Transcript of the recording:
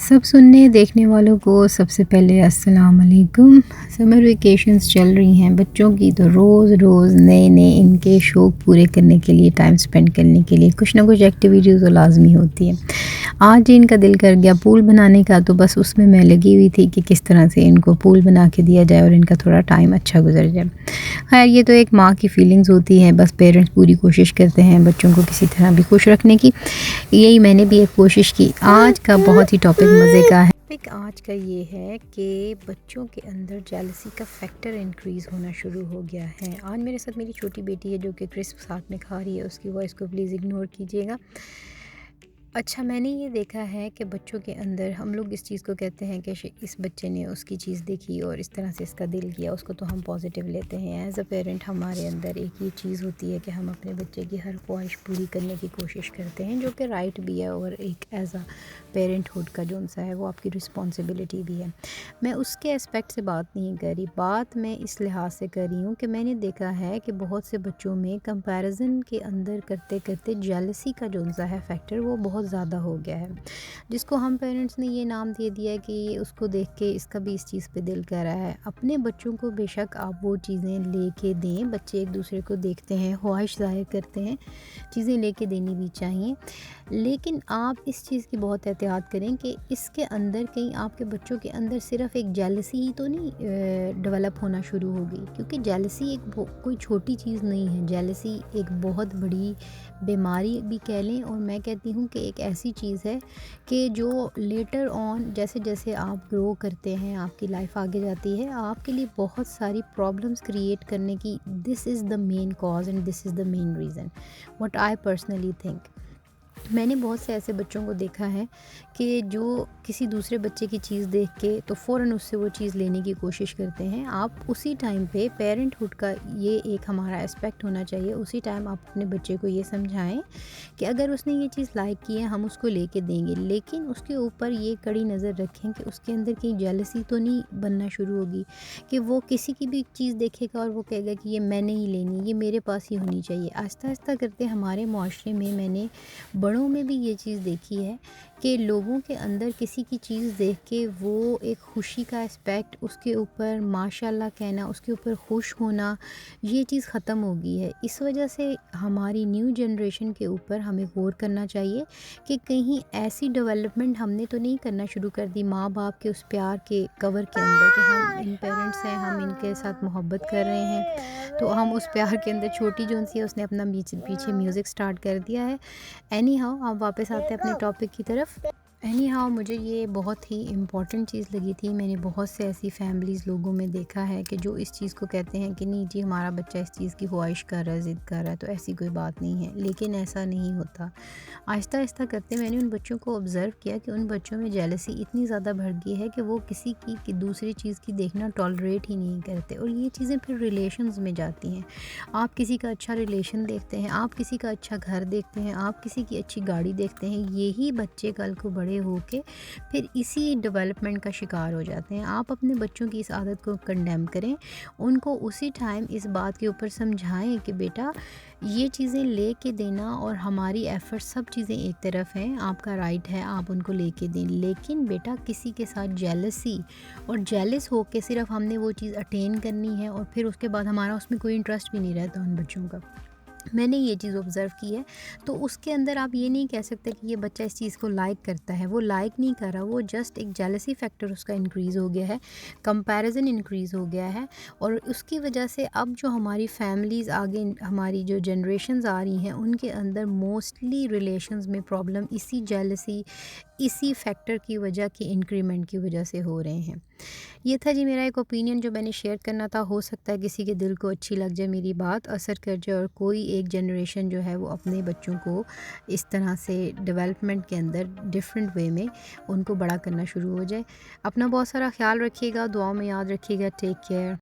सब सुनने देखने वालों को सबसे पहले अस्सलाम वालेकुम। समर वेकेशंस चल रही हैं बच्चों की, तो रोज़ रोज़ नए नए इनके शौक़ पूरे करने के लिए, टाइम स्पेंड करने के लिए कुछ ना कुछ एक्टिविटीज़ तो लाजमी होती है। आज इनका दिल कर गया पूल बनाने का, तो बस उसमें मैं लगी हुई थी कि किस तरह से इनको पूल बना के दिया जाए और इनका थोड़ा टाइम अच्छा गुजर जाए। खैर, ये तो एक माँ की फीलिंग्स होती है, बस पेरेंट्स पूरी कोशिश करते हैं बच्चों को किसी तरह भी खुश रखने की। यही मैंने भी एक कोशिश की। आज का बहुत ही टॉपिक मज़े का है। टॉपिक आज का ये है कि बच्चों के अंदर जेलसी का फैक्टर इंक्रीज़ होना शुरू हो गया है। आज मेरे साथ मेरी छोटी बेटी है जो कि क्रिस्प साथ में खा रही है, उसकी वॉइस को प्लीज़ इग्नोर कीजिएगा। अच्छा, मैंने ये देखा है कि बच्चों के अंदर हम लोग इस चीज़ को कहते हैं कि इस बच्चे ने उसकी चीज़ देखी और इस तरह से इसका दिल किया, उसको तो हम पॉजिटिव लेते हैं। एज़ अ पेरेंट हमारे अंदर एक ये चीज़ होती है कि हम अपने बच्चे की हर ख्वाहिश पूरी करने की कोशिश करते हैं, जो कि राइट भी है और एक एज़ अ पेरेंटहुड का जो सा है वो आपकी रिस्पॉन्सिबिलिटी भी है। मैं उसके एस्पेक्ट से बात नहीं कर रही, बात मैं इस लिहाज से कर रही हूँ कि मैंने देखा है कि बहुत से बच्चों में कंपैरिजन के अंदर करते करते जेलसी का जो सा है फैक्टर वो बहुत ज़्यादा हो गया है, जिसको हम पेरेंट्स ने ये नाम दे दिया है कि उसको देख के इसका भी इस चीज़ पे दिल कर रहा है। अपने बच्चों को बेशक आप वो चीज़ें लेके दें, बच्चे एक दूसरे को देखते हैं, ख्वाहिश ज़ाहिर करते हैं, चीज़ें लेके देनी भी चाहिए, लेकिन आप इस चीज़ की बहुत एहतियात करें कि इसके अंदर कहीं आपके बच्चों के अंदर सिर्फ एक जेलसी ही तो नहीं डेवलप होना शुरू होगी, क्योंकि जेलसी एक कोई छोटी चीज़ नहीं है। जेलसी एक बहुत बड़ी बीमारी भी कह लें, और मैं कहती हूँ कि एक ऐसी चीज़ है कि जो लेटर ऑन जैसे जैसे आप ग्रो करते हैं, आपकी लाइफ आगे जाती है, आपके लिए बहुत सारी प्रॉब्लम्स क्रिएट करने की this is the main cause and this is the main reason what I personally think. मैंने बहुत से ऐसे बच्चों को देखा है कि जो किसी दूसरे बच्चे की चीज़ देख के तो फ़ौरन उससे वो चीज़ लेने की कोशिश करते हैं। आप उसी टाइम पे पेरेंटहुड का ये एक हमारा एस्पेक्ट होना चाहिए, उसी टाइम आप अपने बच्चे को ये समझाएं कि अगर उसने ये चीज़ लाइक की है हम उसको लेके देंगे, लेकिन उसके ऊपर ये कड़ी नज़र रखें कि उसके अंदर कहीं जेलसी तो नहीं बनना शुरू होगी कि वो किसी की भी चीज़ देखेगा और वो कहेगा कि ये मैंने ही लेनी, ये मेरे पास ही होनी चाहिए। आहिस्ता आहिस्ता करते हमारे माशरे में मैंने बड़ों में भी ये चीज़ देखी है कि लोगों के अंदर किसी की चीज़ देख के वो एक खुशी का एस्पेक्ट, उसके ऊपर माशाल्लाह कहना, उसके ऊपर खुश होना, ये चीज़ ख़त्म हो गई है। इस वजह से हमारी न्यू जनरेशन के ऊपर हमें गौर करना चाहिए कि कहीं ऐसी डेवलपमेंट हमने तो नहीं करना शुरू कर दी माँ बाप के उस प्यार के कवर के अंदर कि हम इन पेरेंट्स हैं, हम इनके साथ मोहब्बत कर रहे हैं, तो हम उस प्यार के अंदर छोटी जो सी है उसने अपना पीछे म्यूज़िक स्टार्ट कर दिया है। एनी हाउ, आप वापस आते हैं अपने टॉपिक की तरफ। एनी हाउ, मुझे ये बहुत ही इम्पॉर्टेंट चीज़ लगी थी। मैंने बहुत से ऐसी फैमिलीज़ लोगों में देखा है कि जो इस चीज़ को कहते हैं कि नहीं जी हमारा बच्चा इस चीज़ की ख्वाहिश कर रहा है, ज़िद कर रहा है, तो ऐसी कोई बात नहीं है, लेकिन ऐसा नहीं होता। आहिस्ता आहिस्ता करते मैंने उन बच्चों को ऑब्ज़र्व किया कि उन बच्चों में जेलसी इतनी ज़्यादा बढ़ गई है कि वो किसी की दूसरी चीज़ की देखना टॉलरेट ही नहीं करते, और ये चीज़ें फिर रिलेशंस में जाती हैं। आप किसी का अच्छा रिलेशन देखते हैं, आप किसी का अच्छा घर देखते हैं, आप किसी की अच्छी गाड़ी देखते हैं, यही बच्चे कल को बड़े होके फिर इसी डेवलपमेंट का शिकार हो जाते हैं। आप अपने बच्चों की इस आदत को कंडेम करें, उनको उसी टाइम इस बात के ऊपर समझाएं कि बेटा ये चीज़ें लेके देना और हमारी एफ़र्ट सब चीज़ें एक तरफ हैं, आपका राइट है आप उनको लेके दें, लेकिन बेटा किसी के साथ जेलसी और जेलस होके सिर्फ हमने वो चीज़ अटेन करनी है और फिर उसके बाद हमारा उसमें कोई इंटरेस्ट भी नहीं रहता उन बच्चों का। मैंने ये चीज़ ऑब्ज़र्व की है, तो उसके अंदर आप ये नहीं कह सकते कि ये बच्चा इस चीज़ को लाइक करता है, वो लाइक नहीं कर रहा, वो जस्ट एक जेलसी फैक्टर उसका इंक्रीज़ हो गया है, कंपैरिजन इंक्रीज़ हो गया है, और उसकी वजह से अब जो हमारी फैमिलीज़ आगे हमारी जो जनरेशन्स आ रही हैं उनके अंदर मोस्टली रिलेशंस में प्रॉब्लम इसी जेलसी, इसी फैक्टर की वजह की इंक्रीमेंट की वजह से हो रहे हैं। ये था जी मेरा एक ओपिनियन जो मैंने शेयर करना था। हो सकता है किसी के दिल को अच्छी लग जाए, मेरी बात असर कर जाए, और कोई एक जनरेशन जो है वो अपने बच्चों को इस तरह से डेवलपमेंट के अंदर डिफरेंट वे में उनको बड़ा करना शुरू हो जाए। अपना बहुत सारा ख्याल रखिएगा, दुआ में याद रखिएगा। Take care.